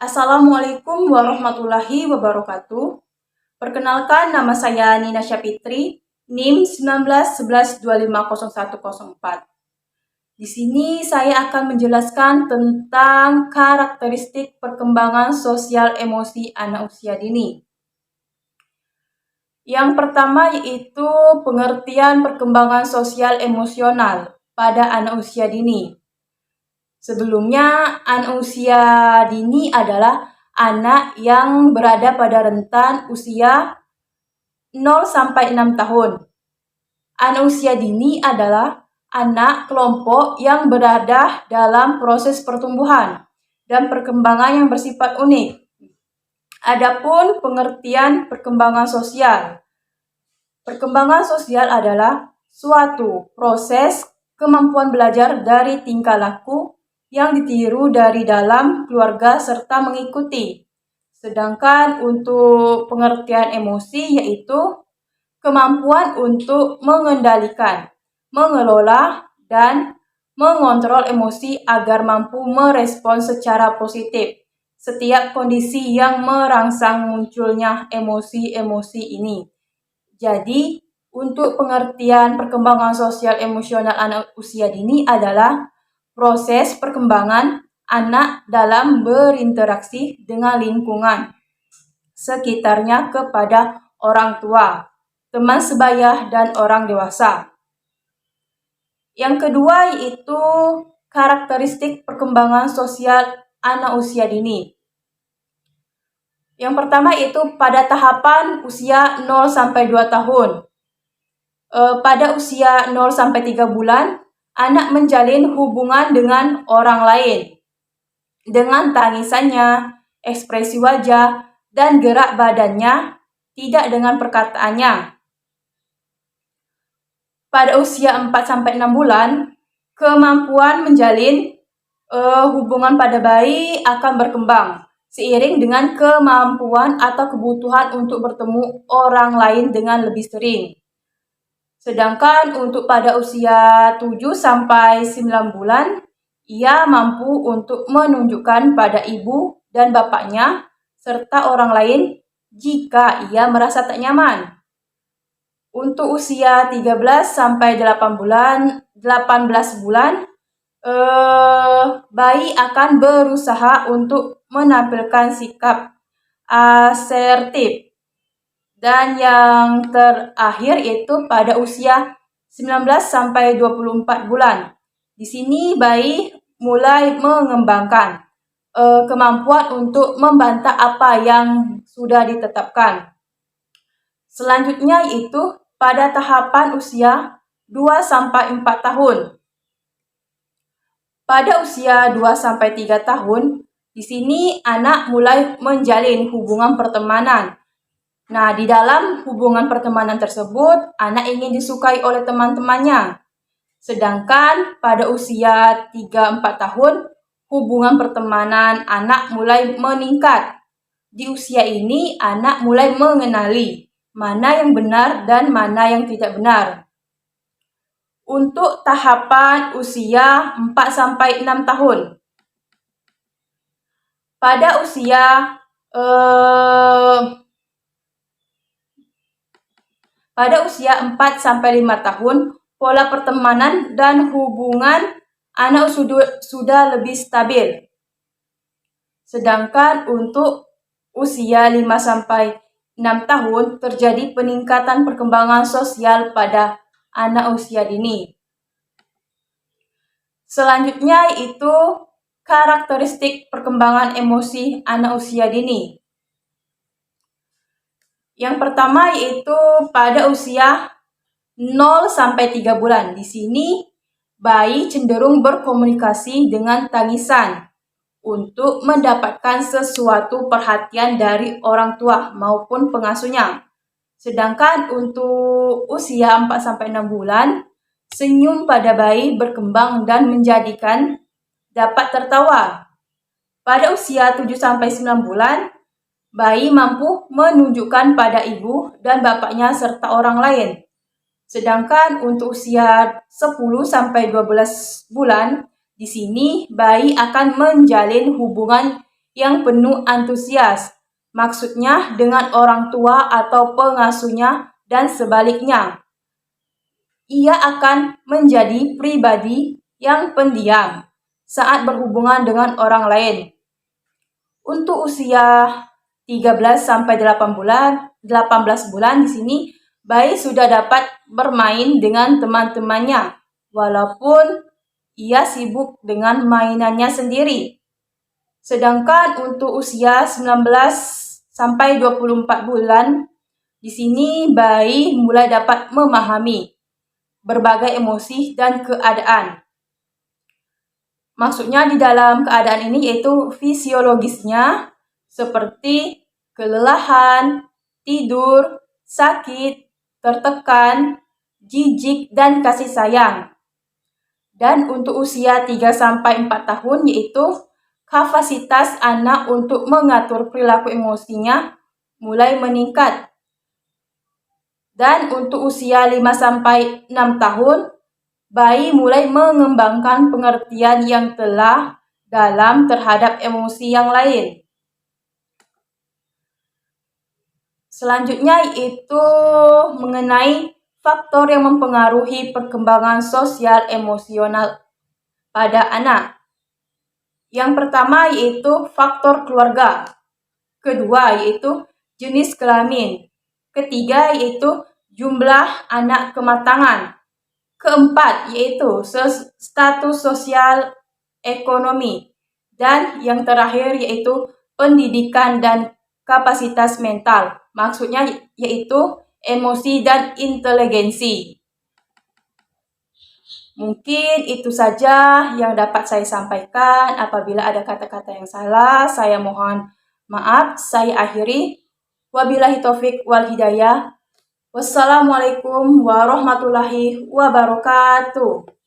Assalamualaikum warahmatullahi wabarakatuh. Perkenalkan, nama saya Nina Syafitri, NIM 1911250104. Di sini saya akan menjelaskan tentang karakteristik perkembangan sosial emosi anak usia dini. Yang pertama yaitu pengertian perkembangan sosial emosional pada anak usia dini. Sebelumnya, anak usia dini adalah anak yang berada pada rentan usia 0 sampai 6 tahun. Anak usia dini adalah anak kelompok yang berada dalam proses pertumbuhan dan perkembangan yang bersifat unik. Adapun pengertian perkembangan sosial. Perkembangan sosial adalah suatu proses kemampuan belajar dari tingkah laku yang ditiru dari dalam keluarga serta mengikuti. Sedangkan untuk pengertian emosi yaitu kemampuan untuk mengendalikan, mengelola, dan mengontrol emosi agar mampu merespon secara positif setiap kondisi yang merangsang munculnya emosi-emosi ini. Jadi, untuk pengertian perkembangan sosial emosional anak usia dini adalah proses perkembangan anak dalam berinteraksi dengan lingkungan sekitarnya kepada orang tua, teman sebaya, dan orang dewasa. Yang kedua yaitu karakteristik perkembangan sosial anak usia dini. Yang pertama yaitu pada tahapan usia 0 sampai 2 tahun. Pada usia 0 sampai 3 bulan, anak menjalin hubungan dengan orang lain dengan tangisannya, ekspresi wajah, dan gerak badannya, tidak dengan perkataannya. Pada usia 4 sampai 6 bulan, kemampuan menjalin hubungan pada bayi akan berkembang seiring dengan kemampuan atau kebutuhan untuk bertemu orang lain dengan lebih sering. Sedangkan untuk pada usia 7 sampai 9 bulan, ia mampu untuk menunjukkan pada ibu dan bapaknya serta orang lain jika ia merasa tak nyaman. Untuk usia 13 sampai 18 bulan, bayi akan berusaha untuk menampilkan sikap asertif. Dan yang terakhir yaitu pada usia 19 sampai 24 bulan. Di sini bayi mulai mengembangkan kemampuan untuk membantah apa yang sudah ditetapkan. Selanjutnya yaitu pada tahapan usia 2 sampai 4 tahun. Pada usia 2 sampai 3 tahun, di sini anak mulai menjalin hubungan pertemanan. Nah, di dalam hubungan pertemanan tersebut, anak ingin disukai oleh teman-temannya. Sedangkan pada usia 3-4 tahun, hubungan pertemanan anak mulai meningkat. Di usia ini, anak mulai mengenali mana yang benar dan mana yang tidak benar. Untuk tahapan usia 4-6 tahun. Pada usia 4-5 tahun, pola pertemanan dan hubungan anak sudah lebih stabil. Sedangkan untuk usia 5-6 tahun, terjadi peningkatan perkembangan sosial pada anak usia dini. Selanjutnya yaitu karakteristik perkembangan emosi anak usia dini. Yang pertama yaitu pada usia 0 sampai 3 bulan. Di sini bayi cenderung berkomunikasi dengan tangisan untuk mendapatkan sesuatu perhatian dari orang tua maupun pengasuhnya. Sedangkan untuk usia 4 sampai 6 bulan, senyum pada bayi berkembang dan menjadikan dapat tertawa. Pada usia 7 sampai 9 bulan, bayi mampu menunjukkan pada ibu dan bapaknya serta orang lain. Sedangkan untuk usia 10 sampai 12 bulan, di sini bayi akan menjalin hubungan yang penuh antusias, maksudnya dengan orang tua atau pengasuhnya dan sebaliknya. Ia akan menjadi pribadi yang pendiam saat berhubungan dengan orang lain. Untuk usia 13 sampai 18 bulan di sini bayi sudah dapat bermain dengan teman-temannya walaupun ia sibuk dengan mainannya sendiri. Sedangkan untuk usia 19 sampai 24 bulan, di sini bayi mulai dapat memahami berbagai emosi dan keadaan. Maksudnya di dalam keadaan ini yaitu fisiologisnya seperti kelelahan, tidur, sakit, tertekan, jijik, dan kasih sayang. Dan untuk usia 3 sampai 4 tahun yaitu kapasitas anak untuk mengatur perilaku emosinya mulai meningkat. Dan untuk usia 5 sampai 6 tahun, bayi mulai mengembangkan pengertian yang telah dalam terhadap emosi yang lain. Selanjutnya yaitu mengenai faktor yang mempengaruhi perkembangan sosial emosional pada anak. Yang pertama yaitu faktor keluarga. Kedua yaitu jenis kelamin. Ketiga yaitu jumlah anak kematangan. Keempat yaitu status sosial ekonomi. Dan yang terakhir yaitu pendidikan dan kapasitas mental. Maksudnya yaitu emosi dan inteligensi. Mungkin itu saja yang dapat saya sampaikan. Apabila ada kata-kata yang salah, saya mohon maaf. Saya akhiri. Wabillahi taufik wal hidayah. Wassalamualaikum warahmatullahi wabarakatuh.